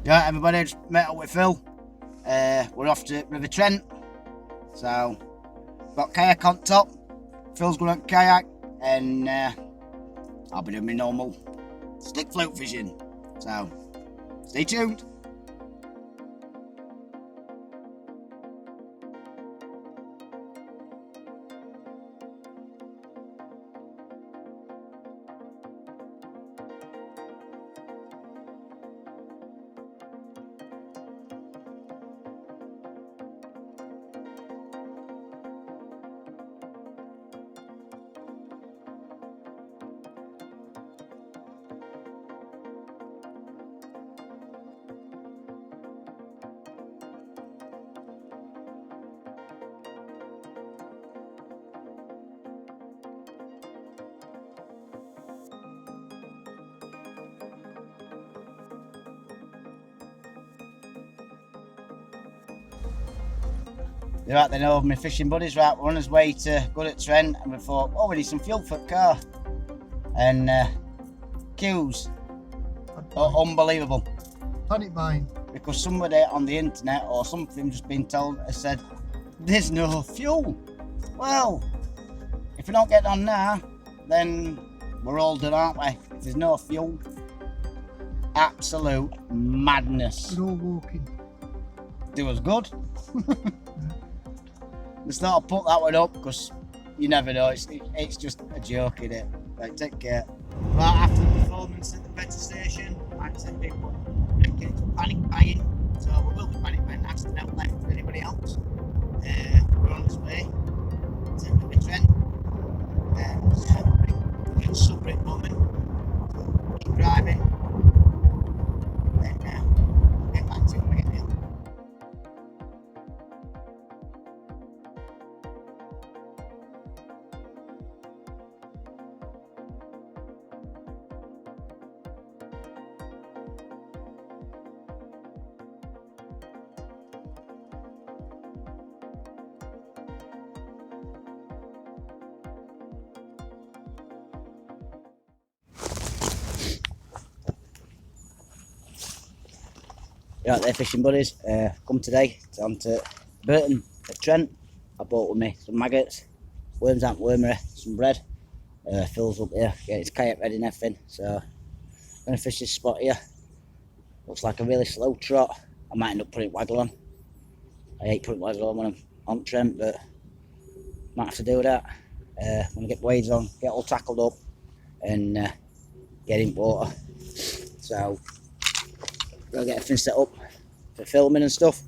Yeah, everybody, just met up with Phil. We're off to River Trent. So, got kayak on top. Phil's going to kayak, and I'll be doing my normal stick float fishing. So, stay tuned. Right, they know my fishing buddies. Right, we're on his way to go to Trent, and we thought, oh, we need some fuel for the car. And queues, unbelievable. Panic buying. Because somebody on the internet or something just been told, has said, there's no fuel. Well, if we don't get on now, then we're all done, aren't we? If there's no fuel, absolute madness. We're all walking. Do us good. Let's not put that one up because you never know. It's just a joke, isn't it? Right, take care. Right, after the performance at the petrol station, like I said, people get panic buying. So we will be panic buying. That's no left for anybody else. We're on this way to River Trent. We're in supper at the moment. Keep driving. Then we'll get back to it when we get there. Right there, fishing buddies. Come today on to Burton at Trent. I bought with me some maggots, worms and wormery, some bread. Phil's up here, getting his kayak ready and everything. So I'm going to fish this spot here. Looks like a really slow trot. I might end up putting waggler on. I hate putting waggler on when I'm on Trent, but might have to do that. I'm going to get blades on, get all tackled up, and get in water. So gotta get everything set up for filming and stuff.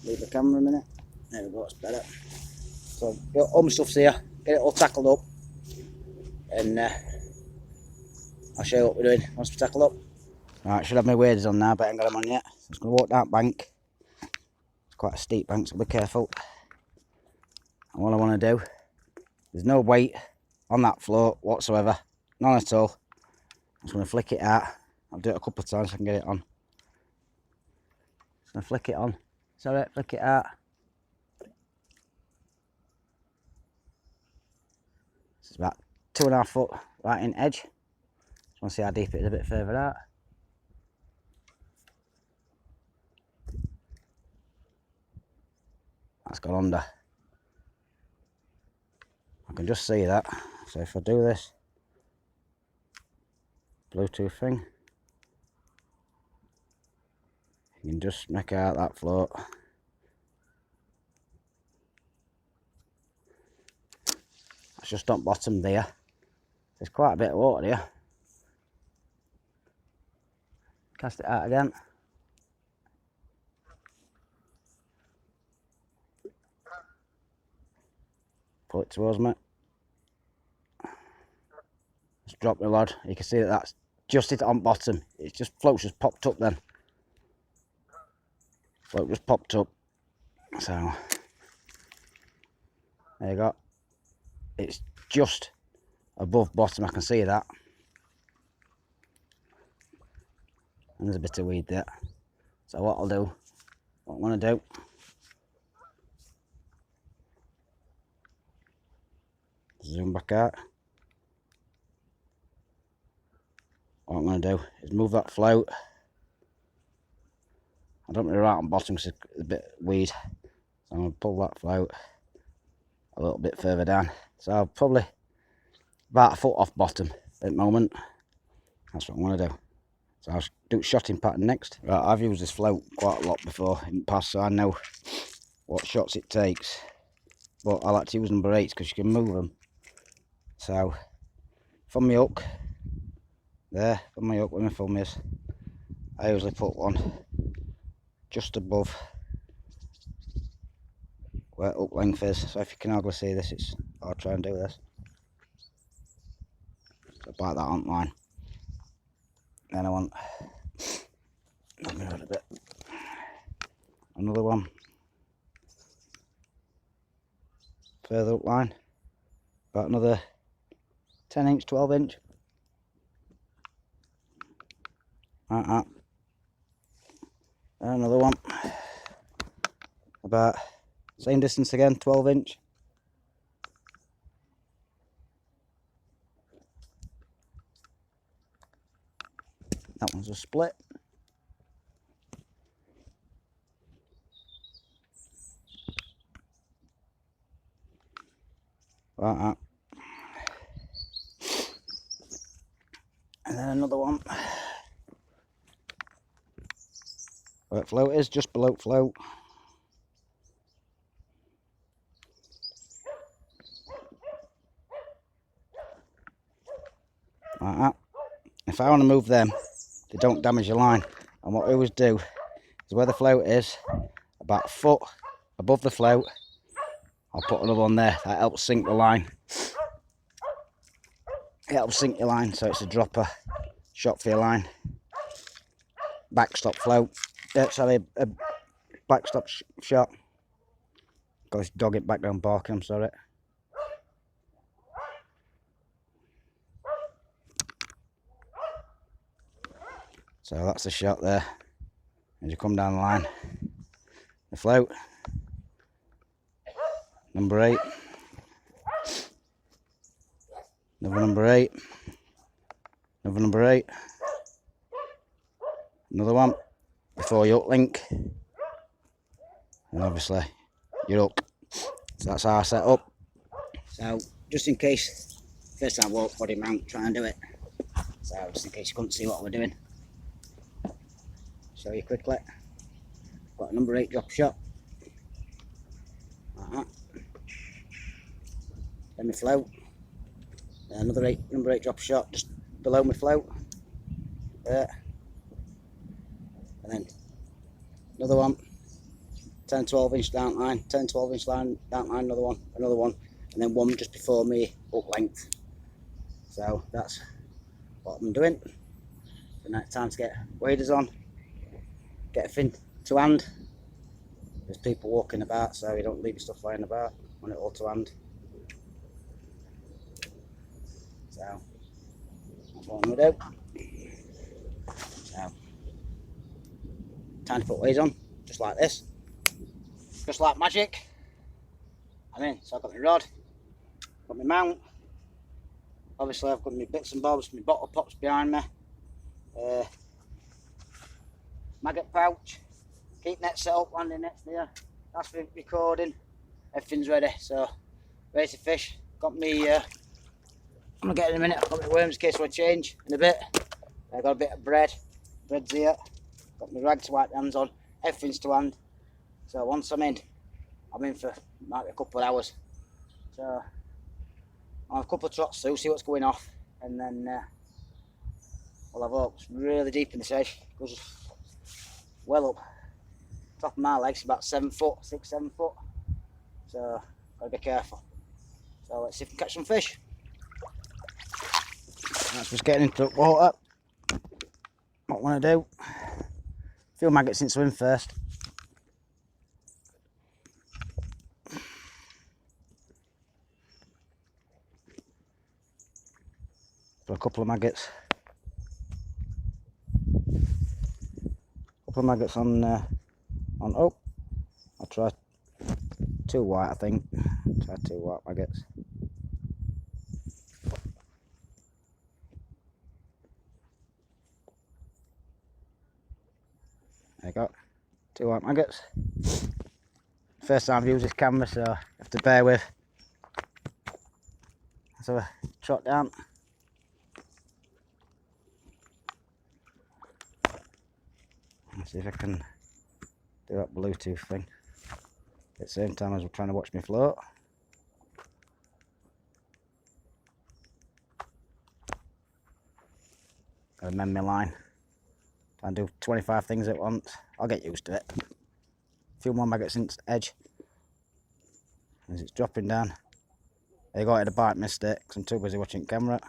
Leave the camera a minute. There we go, it's better. So all my stuff's here, get it all tackled up, and I'll show you what we're doing once we tackle up. Right, should have my waders on now, but I ain't got them on yet. So I'm just gonna walk down bank. It's quite a steep bank, so be careful. And what I want to do, there's no weight on that float whatsoever, none at all. I'm just gonna flick it out. I'll do it a couple of times so I can get it on. Just gonna flick it on. Sorry, flick it out. This is about 2.5 foot right in edge. Just want to see how deep it is a bit further out. That's gone under. I can just see that. So if I do this Bluetooth thing, you can just make out that float. That's just on bottom there. There's quite a bit of water here. Cast it out again. Pull it towards me. Just drop my rod. You can see that that's just it on bottom. It's just float's just popped up then. Float just popped up. So there you go. It's just above bottom, I can see that. And there's a bit of weed there. So what I'm gonna do, zoom back out. What I'm gonna do is move that float I don't really right on bottom because it's a bit weed. So I'm going to pull that float a little bit further down. So I'll probably about a foot off bottom at the moment. That's what I'm going to do. So I'll do shotting pattern next. Right, I've used this float quite a lot before in the past, so I know what shots it takes. But I like to use number 8s because you can move them. So from my hook, there, from my hook where my thumb is, I usually put one just above where hook length is. So if you can hardly see this, I'll try and do this. So bite that on line. Then I want, let me hold a bit, another one further up line, about another 10 inch, 12 inch, like that. And another one about same distance again, 12 inch. That one's a split. Like that. And then another one where float is, just below float. Like that. If I want to move them, they don't damage your line. And what I always do is where the float is, about a foot above the float, I'll put another one there. That helps sink the line. It helps sink your line, so it's a dropper shot for your line. Backstop float. Sorry, a backstop shot. Got this dog it back down barking, I'm sorry. So that's the shot there. As you come down the line, the float, number 8, another number 8, another number 8, another one before your hook link, and obviously your hook. So that's how I set up. So just in case, first time I walk body mount, try and do it. So just in case you couldn't see what we're doing, show you quickly. Got a number 8 drop shot, like that. Then my float, another number 8 drop shot just below my float, there. And then another one, 10-12 inch down line, 10-12 inch line down line, another one, and then one just before me hook length. So that's what I'm doing. So now it's time to get waders on, get a fin to hand. There's people walking about, so you don't leave your stuff lying about. Want it all to hand. So that's what I'm gonna do. So time to put waders on, just like this, just like magic. I'm in. So I've got my rod, got my mount. Obviously I've got my bits and bobs, my bottle pops behind me. Maggot pouch, keep net set up, landing nets there. That's for recording. Everything's ready, so ready to fish. Got me, I'm gonna get in a minute. I've got my worms in case I change in a bit. I've got a bit of bread's here. Got my rag to wipe the hands on. Everything's to hand. So once I'm in for might be a couple of hours. So I'll have a couple of trots through, see what's going off, and then we'll have a look. It's really deep in the fish. Goes well up. Top of my legs about 7 foot, 6-7 foot. So gotta be careful. So let's see if we can catch some fish. That's just getting into the water. What I want to do, a few maggots in swim first. For a couple of maggots. Couple of maggots on oh, I'll try 2 white, I think. Try 2 white maggots. There you go. 2 white maggots. First time I've used this camera, so you have to bear with. Let's have a trot down. Let's see if I can do that Bluetooth thing at the same time as we're trying to watch me float. Gotta mend my line. Try and do 25 things at once. I'll get used to it. A few more maggots into the edge. As it's dropping down. There you go, I had a bite mistake because I'm too busy watching camera.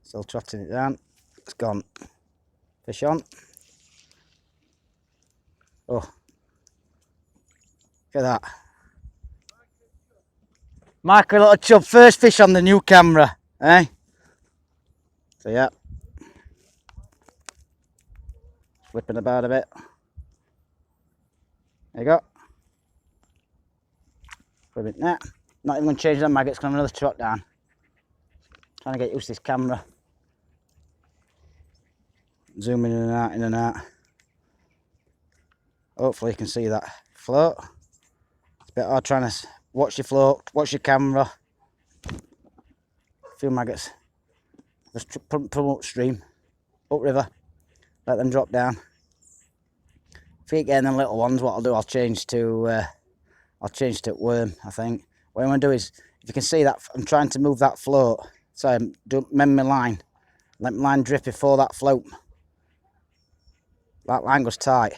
Still trotting it down. It's gone. Fish on. Oh. Look at that. Michael, little chub, first fish on the new camera, eh? So yeah. Flipping about a bit. There you go. For a bit now. Not even going to change the maggots because I'm another trot down. Trying to get used to this camera. Zooming in and out, in and out. Hopefully you can see that float. It's a bit hard trying to watch your float, watch your camera. A few maggots. Just put them upstream, upriver. Let them drop down. If you get the little ones, what I'll do, I'll change to worm, I think. What I'm going to do is, if you can see that, I'm trying to move that float. So I mend my line. Let my line drip before that float. That line goes tight.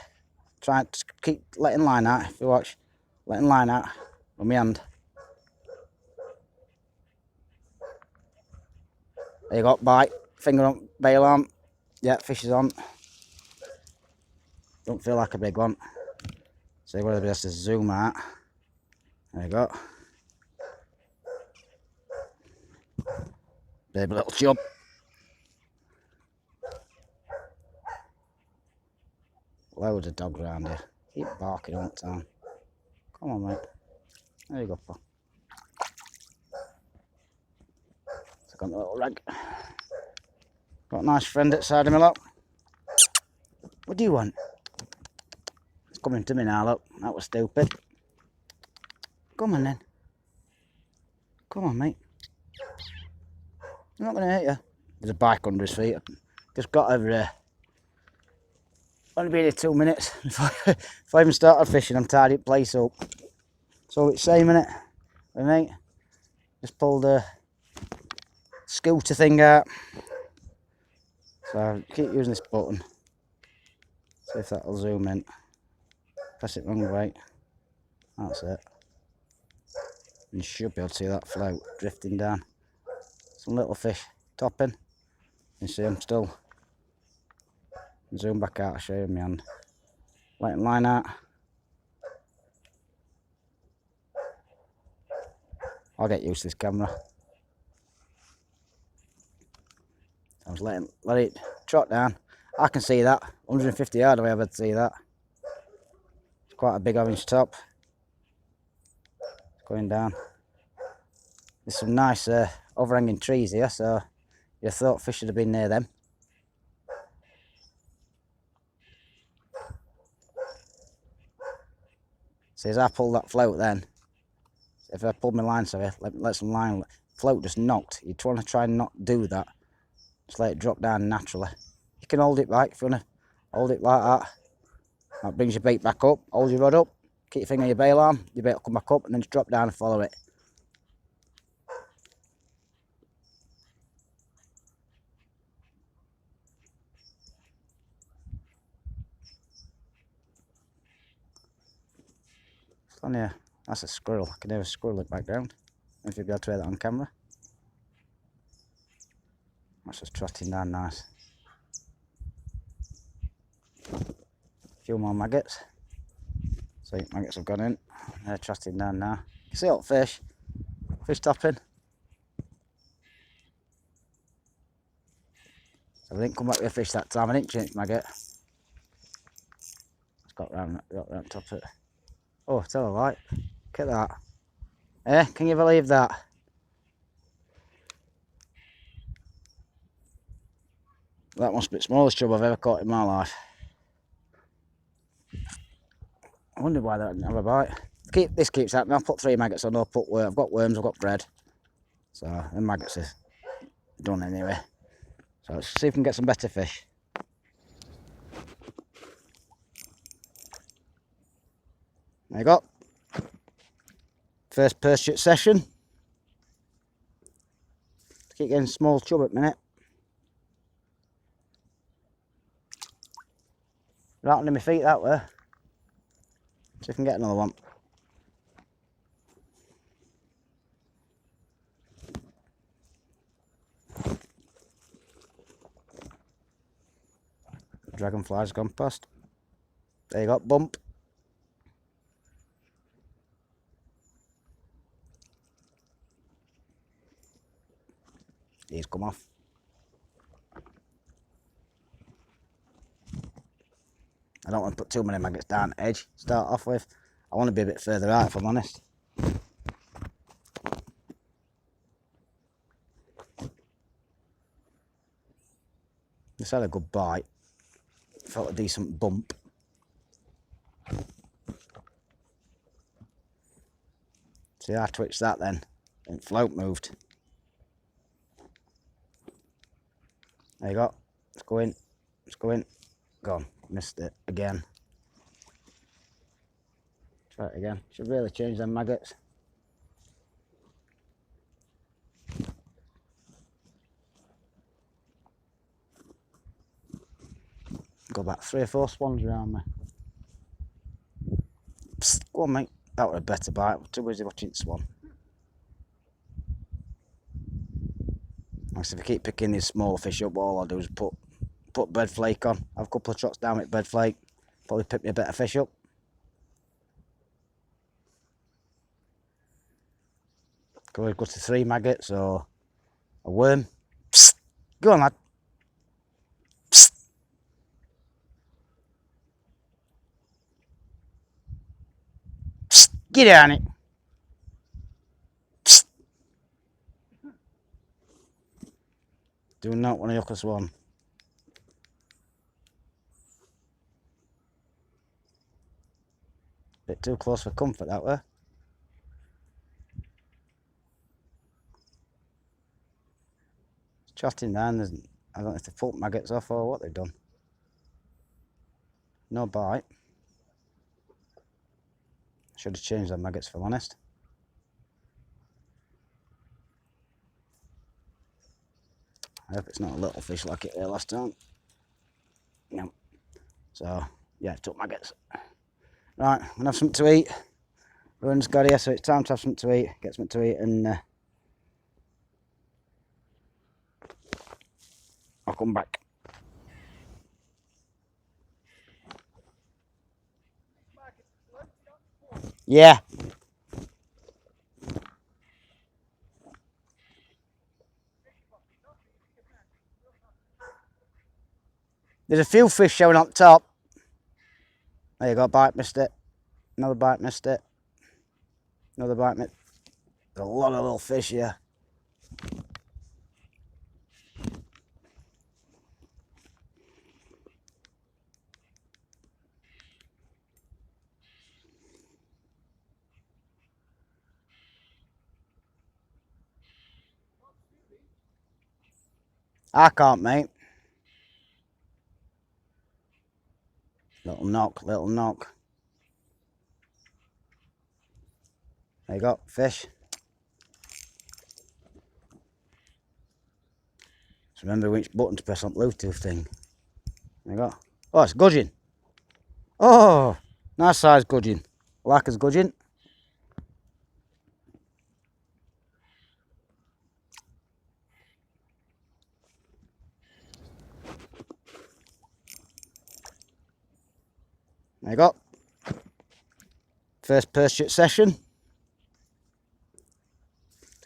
Try to keep letting line out, if you watch. Letting line out with my hand. There you go, bite. Finger on, bail arm. Yeah, fish is on. Don't feel like a big one. So what has to zoom out. There you go. Baby little chub. Loads of dogs around here. Keep barking all the time. Come on, mate. There you go, pal. Took on the little rag. Got a nice friend outside of me, look. What do you want? It's coming to me now, look. That was stupid. Come on then. Come on, mate. I'm not going to hurt you. There's a bike under his feet. Just got over there. Only been here 2 minutes. If I even started fishing, I'm tied the place up. So it's same, innit? With me. Just pulled a scooter thing out. So I'll keep using this button. See if that'll zoom in. Press it wrong way. That's it. You should be able to see that float drifting down. Some little fish topping. You see them still. Zoom back out, I'll show you my hand. Letting line out. I'll get used to this camera. I was let it trot down. I can see that. 150 yards away, I would see that. It's quite a big orange top. It's going down. There's some nice overhanging trees here, so you thought fish should have been near them. See, as I pulled that float then, if I pulled my line, sorry, let some line, float just knocked. You want to try and not do that. Just let it drop down naturally. You can hold it back if you want to hold it like that. That brings your bait back up, hold your rod up, keep your finger on your bail arm, your bait will come back up and then just drop down and follow it. On here, that's a squirrel. I can hear a squirrel in the background. If you'll be able to hear that on camera. That's just trotting down nice. A few more maggots. See, maggots have gone in. They're trotting down now. You see all the fish. Fish topping. So we didn't come back with a fish that time. I didn't change maggot. It's got round top of it. Oh, tell a light. Look at that. Eh, can you believe that? That must be the smallest chub I've ever caught in my life. I wonder why that didn't have a bite. This keeps happening. I've put 3 maggots on. I've got worms, I've got bread. So the maggots are done anyway. So let's see if we can get some better fish. There you go. First perch session. Keep getting small chub at the minute. Right under my feet that way. See if I can get another one. Dragonfly's gone past. There you go, bump. He's come off. I don't want to put too many maggots down the edge to start off with. I want to be a bit further out if I'm honest. This had a good bite. Felt a decent bump. See, I twitched that then, and float moved. There you go. Let's go in. Let's go in. Gone. Missed it again. Try it again. Should really change them maggots. Got about 3 or 4 swans around me. Psst, go on, mate. That was a better bite. I'm too busy watching the swan. If I keep picking these smaller fish up, all I'll do is put bread flake on. Have a couple of trots down with bread flake. Probably pick me a better fish up. Go to 3 maggots or a worm. Psst, go on, lad. Psst. Psst, get on it. Psst. Do not want to hook a swan. Bit too close for comfort that way. Trotting down, I don't know if they've pulled maggots off or what they've done. No bite. Should have changed their maggots if I'm honest. I hope it's not a little fish like it there last time. No. So, yeah, it took maggots. Right, I'm gonna have something to eat. Everyone's got here, so it's time to have something to eat. Get something to eat and I'll come back. Yeah. There's a few fish showing on top. There you go, bite, missed it. Another bite, missed it. Another bite, missed it. There's a lot of little fish here. I can't, mate. Little knock, little knock. There you go, fish. Just remember which button to press on Bluetooth thing. There you go. Oh, it's gudgeon. Oh, nice size gudgeon. Like as gudgeon. There you go. First perch session.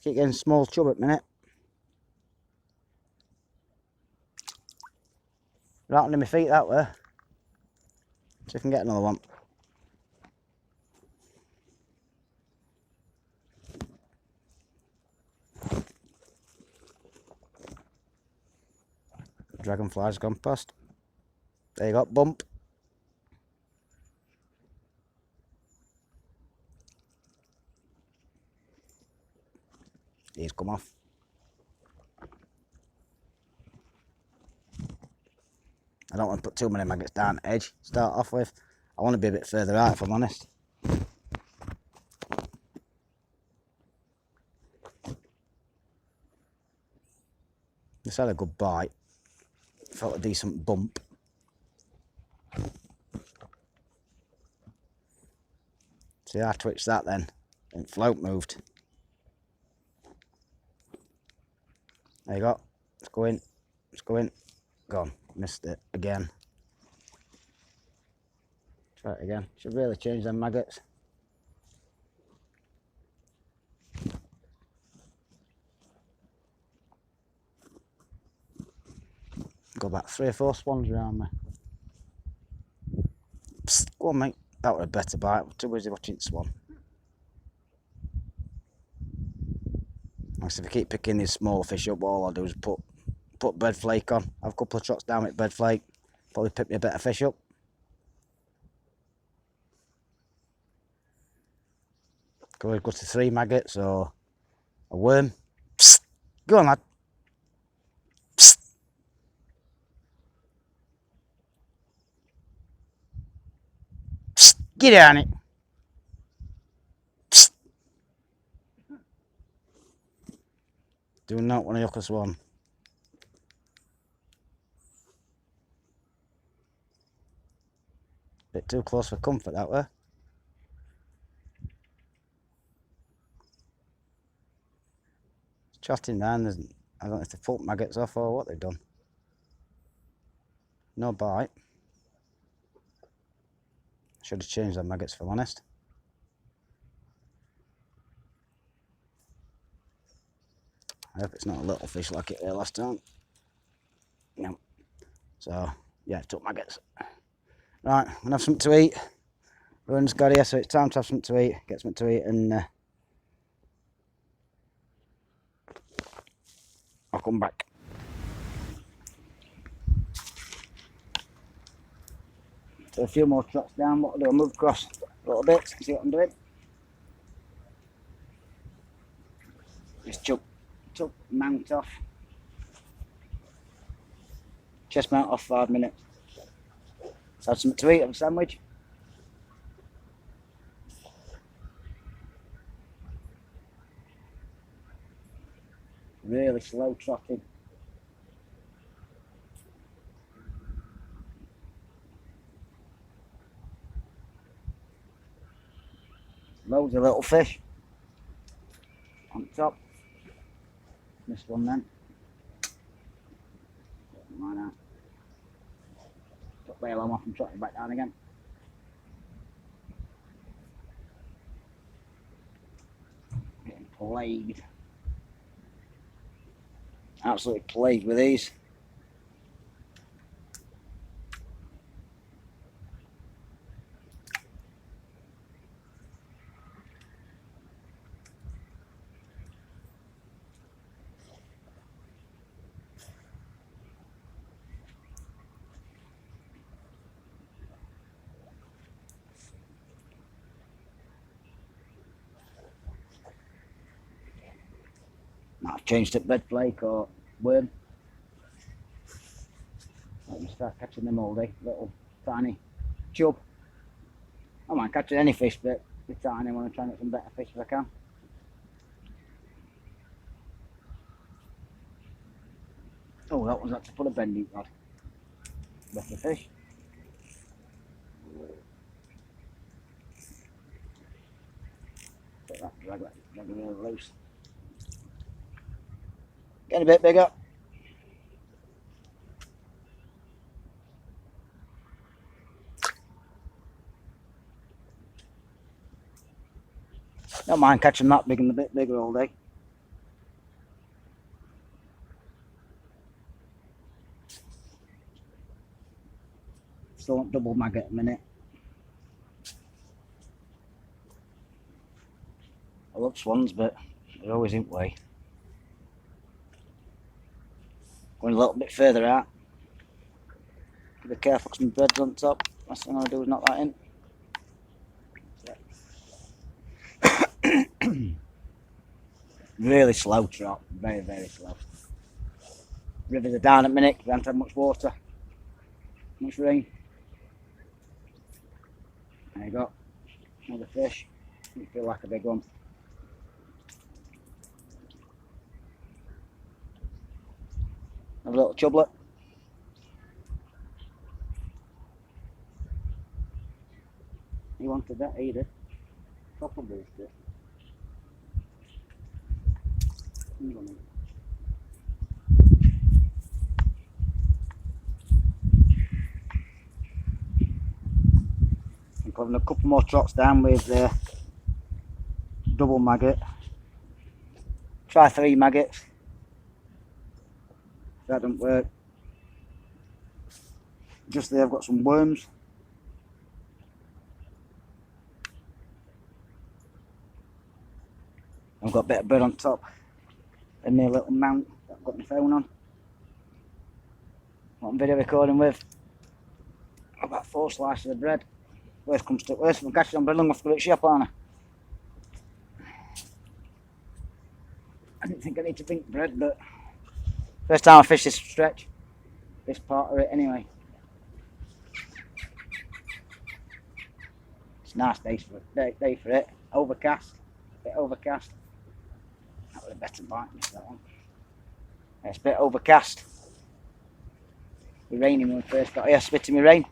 Keep getting small chub at the minute. Right under my feet that way. See if I can get another one. Dragonfly's gone past. There you go, bump. He's come off. I don't want to put too many maggots down the edge to start off with. I want to be a bit further out if I'm honest. Just had a good bite. Felt a decent bump. See, I twitched that then, and float moved. There you go. Let's go in. Let's go in. Gone. Missed it again. Try it again. Should really change them maggots. Got about 3 or 4 swans around me. Psst, go on, mate. That was a better bite. I'm too busy watching the swan. Like, if I keep picking these smaller fish up, all I'll do is put bread flake on. Have a couple of trots down with bread flake. Probably pick me a better fish up. Go to 3 maggots or a worm. Psst. Go on, lad. Psst. Psst. Get on it. Psst. Do not want to hook a swan. Bit too close for comfort that way. Trotting down, I don't know if they pulled maggots off or what they've done. No bite. Should have changed the maggots if I'm honest. I hope it's not a little fish like it there last time. No. So, yeah, took maggots. Right, I'm gonna have something to eat. Everyone's got here, so it's time to have something to eat. Get something to eat and I'll come back. So a few more trots down. What I'll do, I'll move across a little bit, see what I'm doing. Just chuck mount off. Chest mount off 5 minutes. Let's have something to eat, have a sandwich. Really slow trotting. Loads of little fish on top. Missed one then. Why not? Took the alarm off and trotted back down again. Getting plagued. Absolutely plagued with these. I've changed it bed flake or worm. Let me start catching them all day. Little tiny chub. I might catch any fish, but they're tiny. I want to try and get some better fish if I can. Oh, that was actually full of bending rod. Better fish. Put that drag it really loose. Getting a bit bigger. Don't mind catching that big and a bit bigger all day. Still want double maggot at the minute. I love swans, but they're always in way. Going a little bit further out. Be careful because my bread's on top. Last thing I want to do is knock that in. Really slow trot, very, very slow. Rivers are down at the minute, we haven't had much water, much rain. There you go, another fish. You feel like a big one. Another little chublet. You wanted that either? Probably did. I'm putting a couple more trots down with double maggot. Try 3 maggots. If that doesn't work, just there I've got some worms. I've got a bit of bread on top and my little mount that I've got my phone on. What I'm video recording with. About 4 slices of bread. Worst comes to worst, if I'm catching on bread long enough to go to the shop, aren't I didn't think I need to bring bread, but first time I fished this stretch, this part of it anyway. It's a nice day for it. Overcast, a bit overcast. That was a better bite, missed that one. It's a bit overcast. It was raining when we first got here, spitting me rain.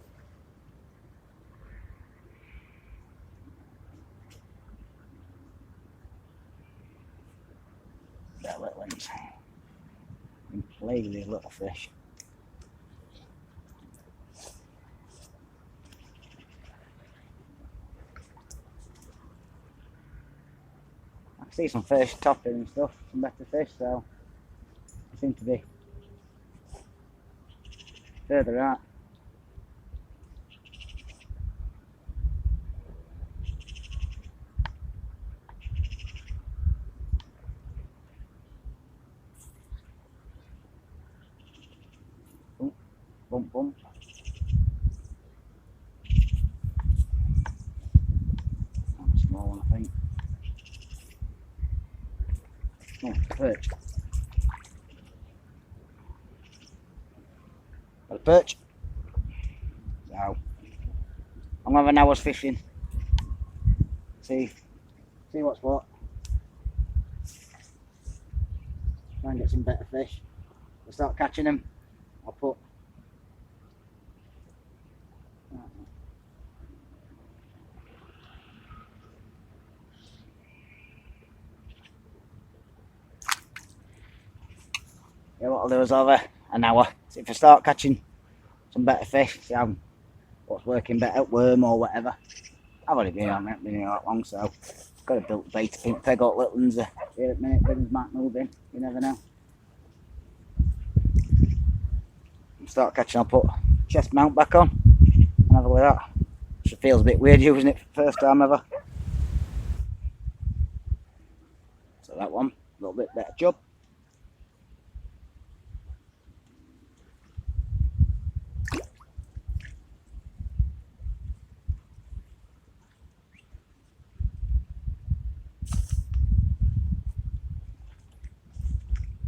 They're little ones. And play with these little fish. I can see some fish topping and stuff, some better fish, so they seem to be further out. Bump, bump. That's a small one, I think. Oh, perch. Got a perch. So, I'm gonna have an hour's fishing. See what's what. Try and get some better fish. We'll start catching them. I'll put. Yeah, what I'll do is over an hour. See if I start catching some better fish, see how what's working better, worm or whatever. I've only been on it, been here that long, so got a built bait. I think peg out little ones here at the minute, big ones might move in, you never know. Start catching, I'll put chest mount back on and have a look at that. It feels a bit weird using it for the first time ever. So that one, a little bit better chub.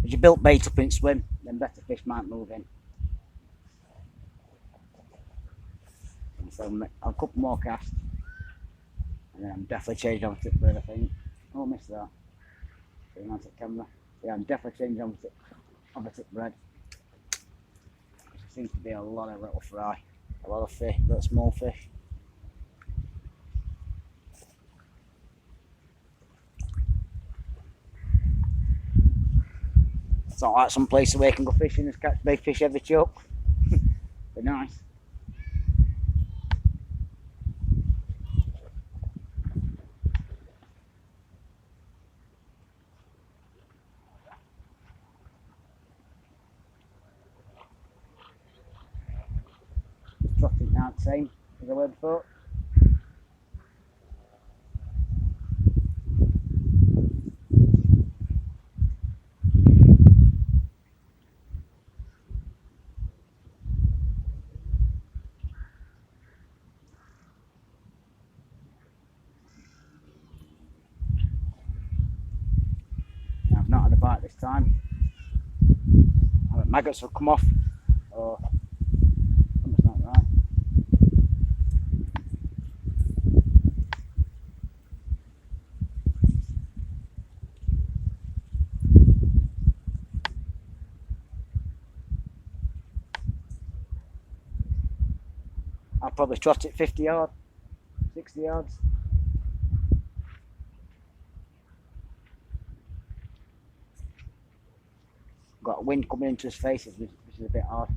If you built bait up in swim, then better fish might move in. And so I'll couple more casts, and then I'm definitely changing over to bird, I think. Oh, I missed that. Going on to the camera. Yeah, I'm definitely changing over to bread. There seems to be a lot of little fry, a lot of fish, little small fish. It's not like some place where you can go fishing and catch big fish every chuck. Be nice. Trotting now the same as I were before. right this time. The maggots will come off, or something's not right. I'll probably trot it 50 yards, 60 yards. Got wind coming into his faces, which is a bit hard.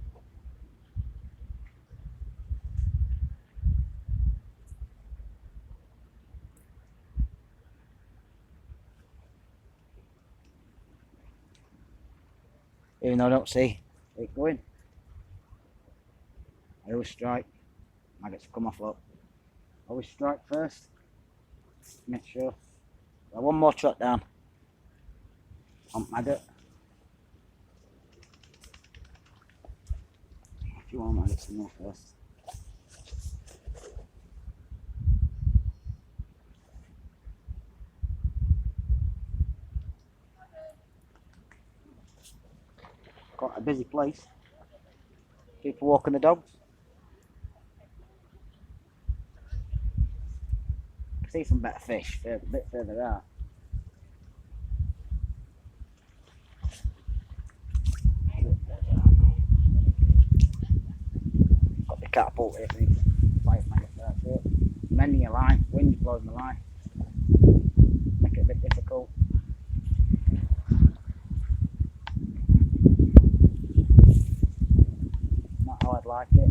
Even though I don't see it going. I always strike. Maggots come off up. Always strike first. Make sure. So one more trot down on maggot. A few more maggots in there first. Quite a busy place. People walking the dogs. I see some better fish a bit further out. Got the catapult here, I think. 5 maggots, that's it. Mending your line, wind blowing the line. Make it a bit difficult. Not how I'd like it.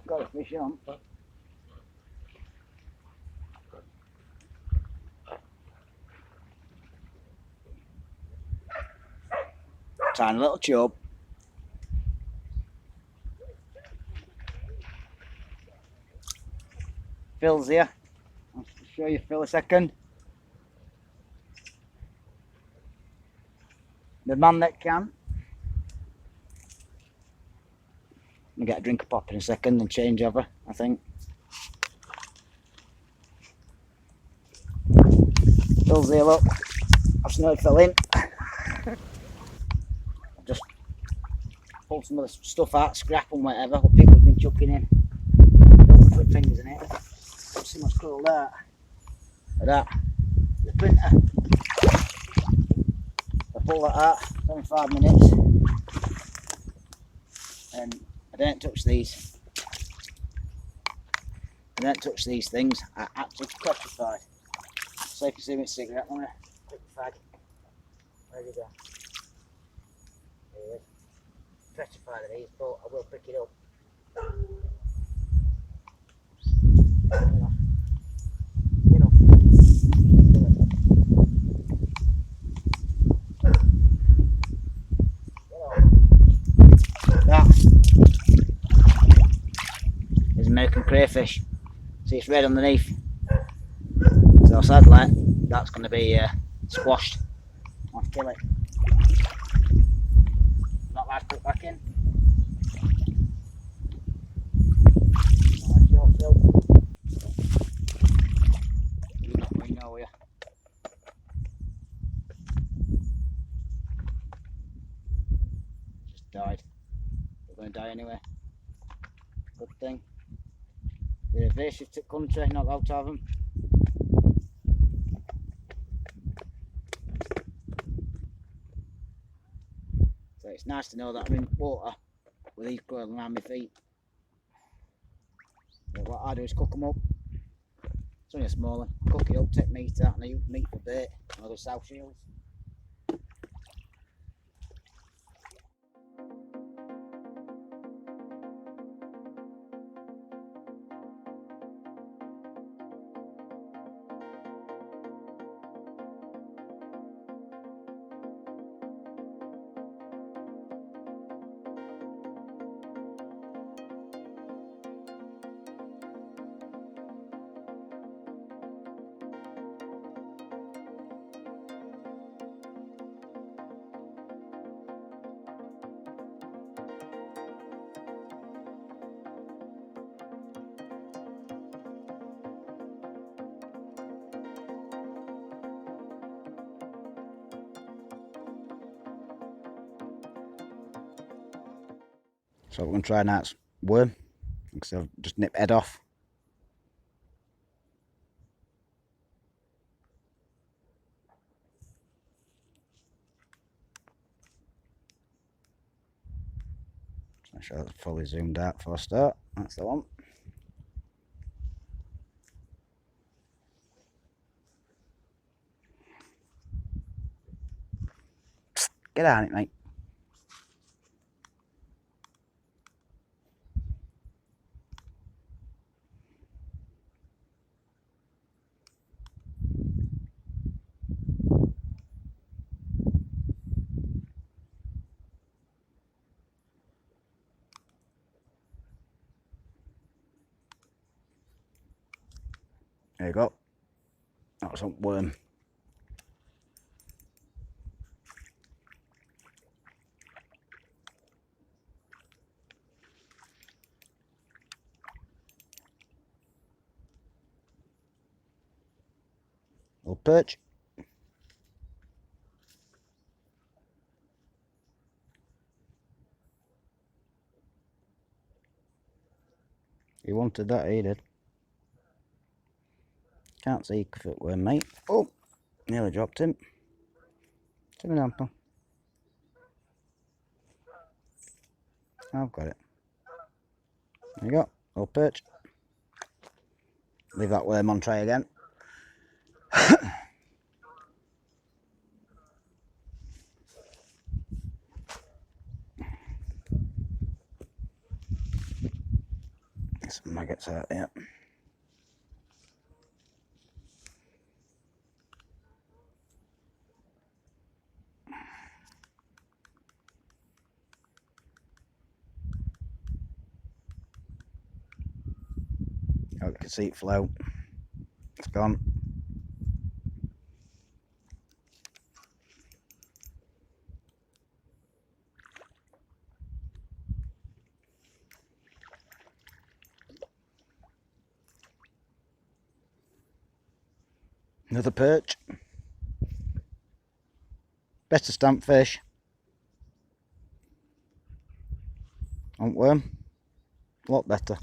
Got a fish on. Tiny little chub. Phil's here. I'll show you Phil a second. The man that can. I'm gonna get a drink of pop in a second and change over, I think. Phil's here, look. I've snowed Phil in. I've just pulled some of the stuff out, scrap and whatever, what people have been chucking in. Don't put fingers in it. Let's see what's called that. That. The printer. I pull that out, it's only 5 minutes. And I don't touch these. I don't touch these things. I actually petrified. So you can see my cigarette. I'm gonna quick fag. Where did it go? There it is. Petrified of these, but I will pick it up. That is American crayfish. See, it's red underneath. So sadly, that's going to be squashed. I'll kill it. Not allowed to put it back in. Nice short, Phil. You not really know, will you? Just died. They're going to die anyway. Good thing. They're invasive to country, not allowed to have them. So it's nice to know that I'm in water with these growing around my feet. But what I do is cook them up. It's only a small one. Cook it up, take meat out, and I use meat for bait and other south shields. So we're going to try Nat's worm. So just nip head off. Just make sure that's fully zoomed out before I start. That's the one. Get on it, mate. There you go. That's a worm. Little perch. He wanted that, he did. Can't see if it were, mate. Oh, nearly dropped him. Give me an apple. I've got it. There you go, little perch. Leave that worm on tray again. Some maggots out there. Oh, you can see it float. It's gone. Another perch. Better stamp fish. On worm. A lot better.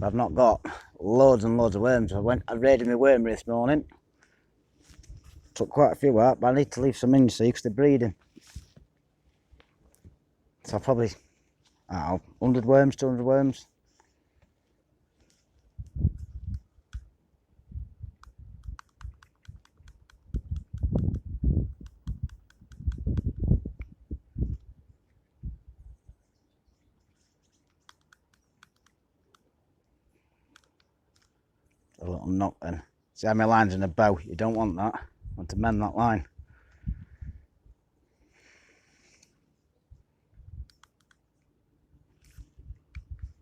I've not got loads and loads of worms. I raided my wormery this morning. Took quite a few out, but I need to leave some in, you see, because they're breeding. So I'll probably, I don't know, 100 worms, 200 worms. A little knock then. See how my line's in a bow? You don't want that. You want to mend that line.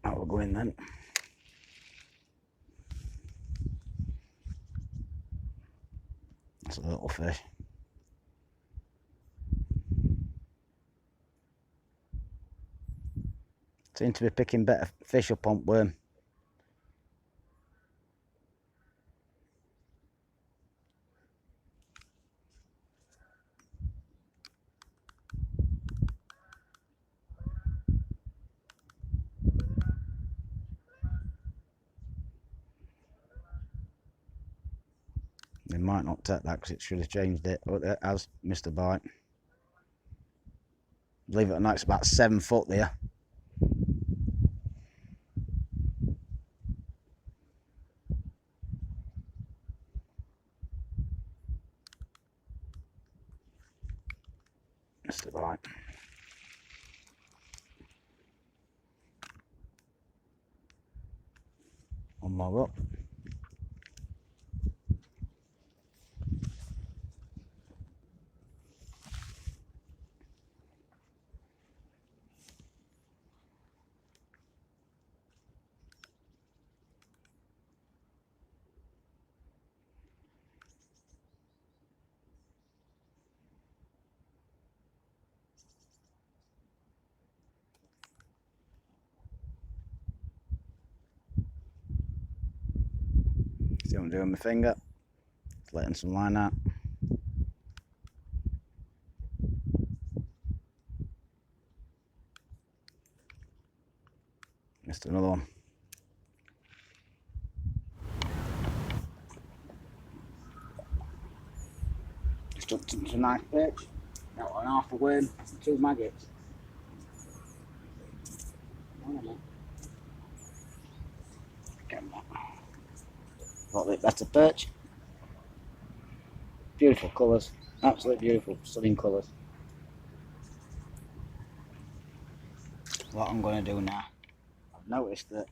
That will go in then. That's a little fish. Seem to be picking better fish up on worm. They might not take that because it should have changed it, but it has missed a bite. Believe it or not, it's about 7 foot there. Missed a bite. One more up. See what I'm doing with my finger? Letting some line out. Missed another one. Just up to some nice perch. That one half a worm and 2 maggots. Got a bit better perch. Beautiful colours. Absolutely beautiful, stunning colours. What I'm going to do now, I've noticed that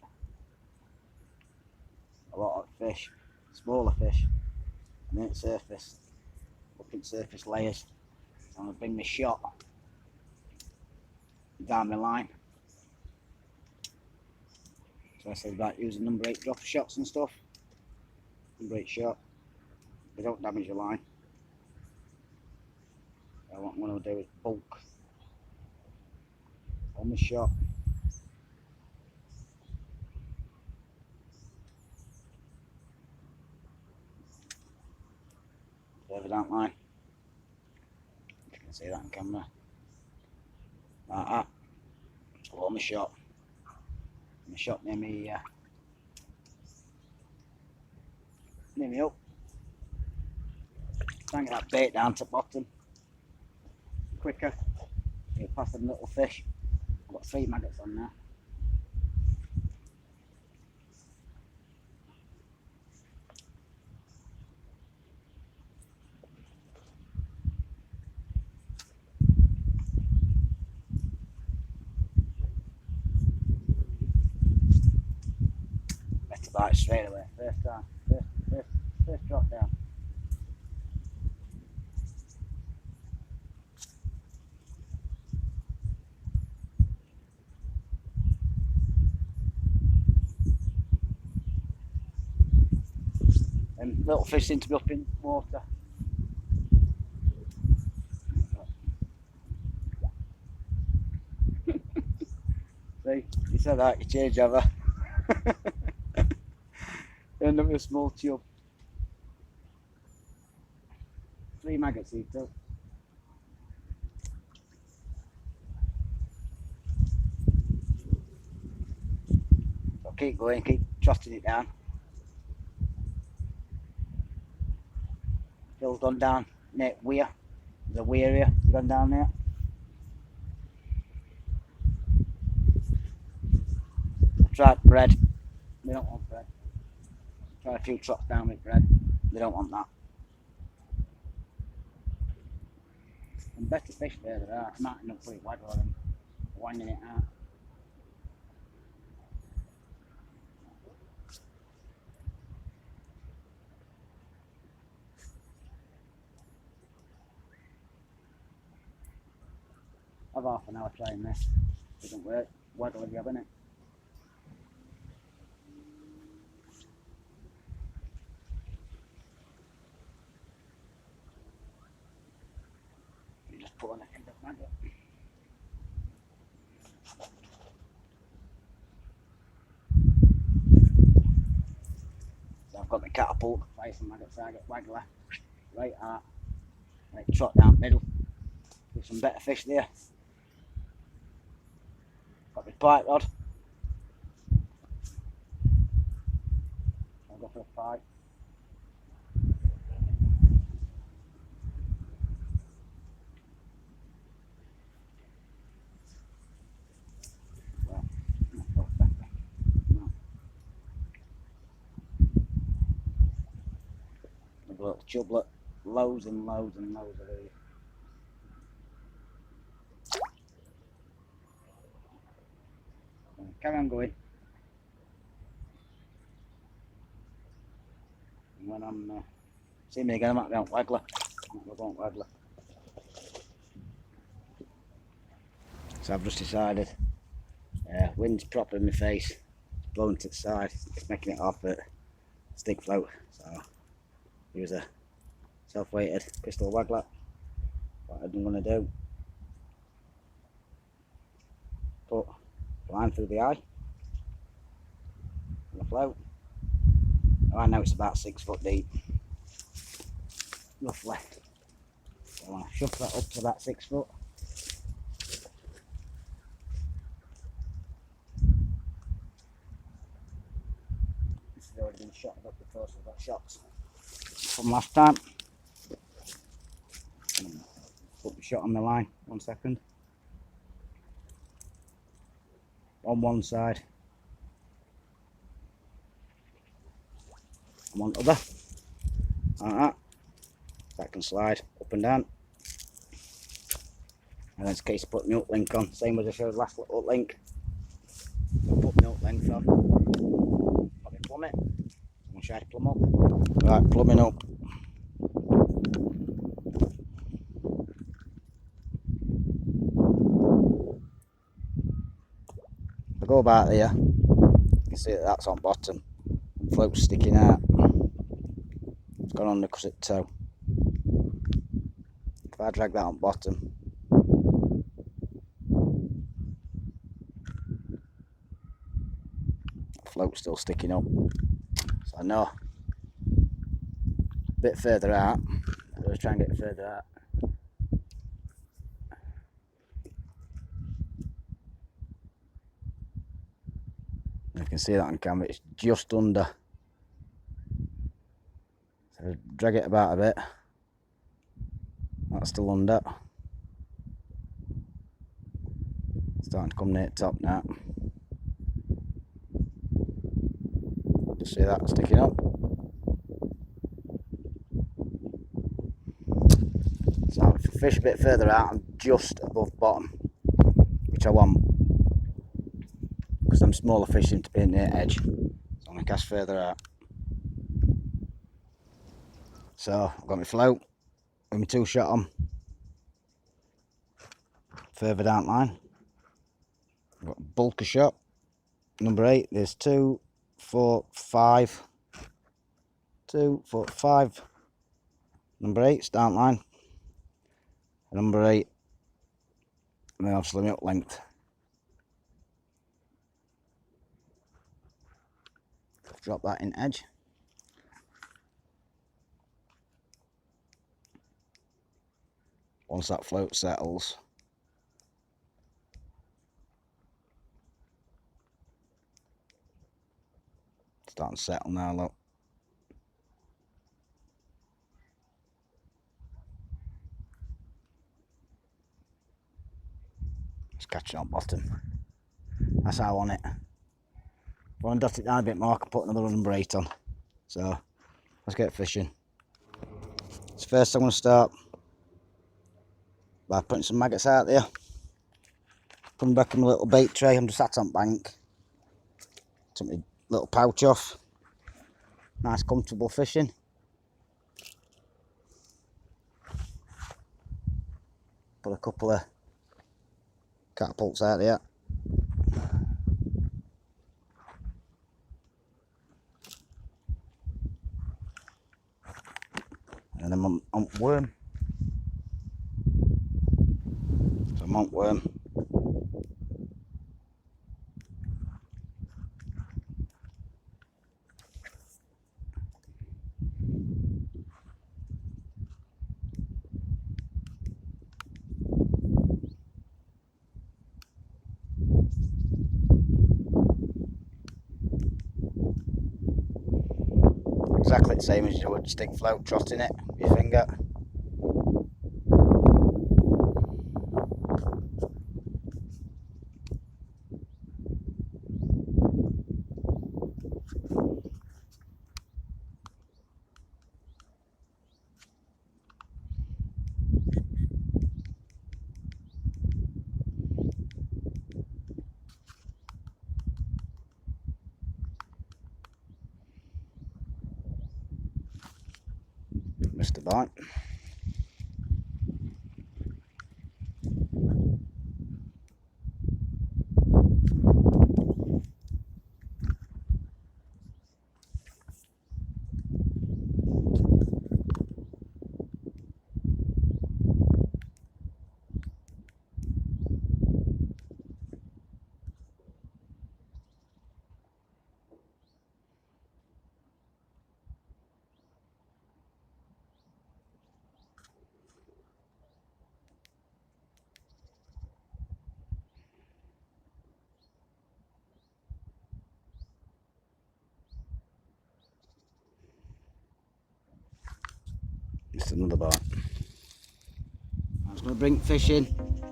a lot of fish, smaller fish, are near the surface, looking at surface layers. So I'm going to bring my shot down my line. So I said about using number 8 dropper shots and stuff. Number 8 shot, they don't damage your line. So what I'm going to do is bulk on the shot. Further down line. You can see that on camera. Like that. So on my shot. My shot near me up. Try and get that bait down to the bottom quicker. You pass them little fish. I've got 3 maggots on now. Better bite straight away. First time. First drop down. And little fish seem to be up in water. See, you said that, you change over. End up with a small chub. 3 maggots each too. So keep going, keep trusting it down. Phil's gone down near Weir. There's a Weir area. He's gone down there. I've tried bread. They don't want bread. Try a few trots down with bread. They don't want that. And better fish there are. I might end up putting waggler and winding it out. Have half an hour trying this. Doesn't work. Waggler job, innit? You just put on a end of maggot. So I've got my catapult, fire some maggots, I get waggler, right at, like trot down middle, with some better fish there. Got my bite rod. I'll go for a bite. chub, look. Loads and loads and loads of these. Carry on going. And when I'm see me again, I might be on waggler. Waggler. So I've just decided, wind's proper in my face, it's blowing to the side, it's making it off at stick float. So use a self-weighted crystal waggler. What I'm going to do, put line through the eye on the float. I know it's about 6 foot deep, roughly. So I want to shove that up to about 6 foot. This has already been shot up before, so I've got shots from last time. Put the shot on the line, 1 second. On one side, and on the other, like that. That can slide up and down. And then it's a case of putting the hook link on, same as I showed last hook link. I'll put my hook length on. Let me plumb it. I'm going to try to plumb up. Right, plumbing up. If I go about here, you can see that that's on bottom. Float's sticking out. It's gone on the gusset toe. If I drag that on bottom, the float's still sticking up. So I know a bit further out, I'll just try and get further out. You can see that on camera, it's just under. So drag it about a bit. That's still under. Starting to come near the top now. Just see that sticking up. So if I fish a bit further out, I'm just above bottom, which I want, because I'm smaller fishing to be near edge. So I'm going to cast further out. So I've got my float with my 2 shot on. Further down line, I've got a bulker shot, number 8. There's 2, 4, 5. 2, 4, 5. Number 8's down line. Number 8. And then obviously my hook length. Drop that in edge. Once that float settles, starting to settle now, look. It's catching on bottom. That's how I want it. If I want to dot it down a bit more, I can put another number 8 on. So let's get fishing. So first I'm going to start by putting some maggots out there. Coming back in my little bait tray, I'm just sat on bank. Took my little pouch off. Nice comfortable fishing. Put a couple of catapults out there. And then I'm on worm. So I'm on worm. Exactly the same as you would stick float, trotting it with your finger. Just a bite. Just another bite. I was going to bring fish in.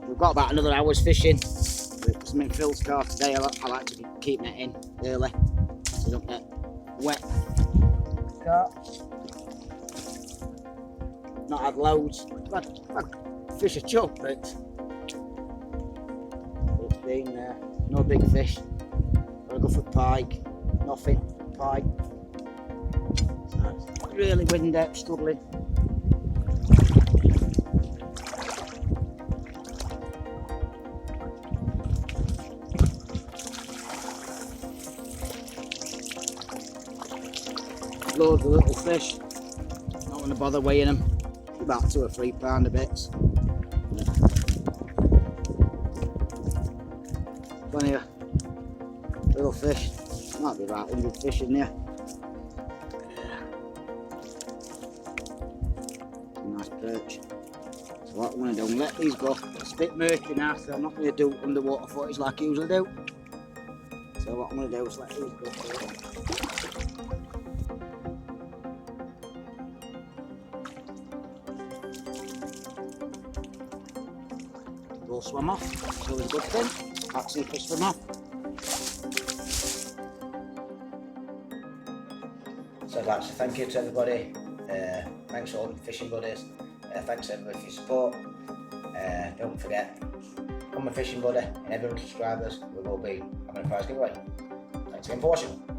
We've got about another hour's fishing. Because I'm in Phil's car today. I like to keep netting early so you don't get wet. Car. Not had loads. I've had fish a chub, but it's been no big fish. Gotta go for pike. Nothing. Pike. So it's really windy, struggling. Loads of little fish. Not going to bother weighing them. About 2 or 3 pounder bits. Plenty of little fish. Might be about 100 fish in there. Nice perch. So what I'm going to do, I'm going to let these go. It's a bit murky now, so I'm not going to do underwater footage like I usually do. So what I'm going to do is let these go. Will swim off, it's always a good thing. Can't see fish swim off. So that's a thank you to everybody. Thanks to all the fishing buddies. Thanks everybody for your support. Don't forget, become a fishing buddy and everyone subscribers. We will be having a prize giveaway. Thanks again for watching.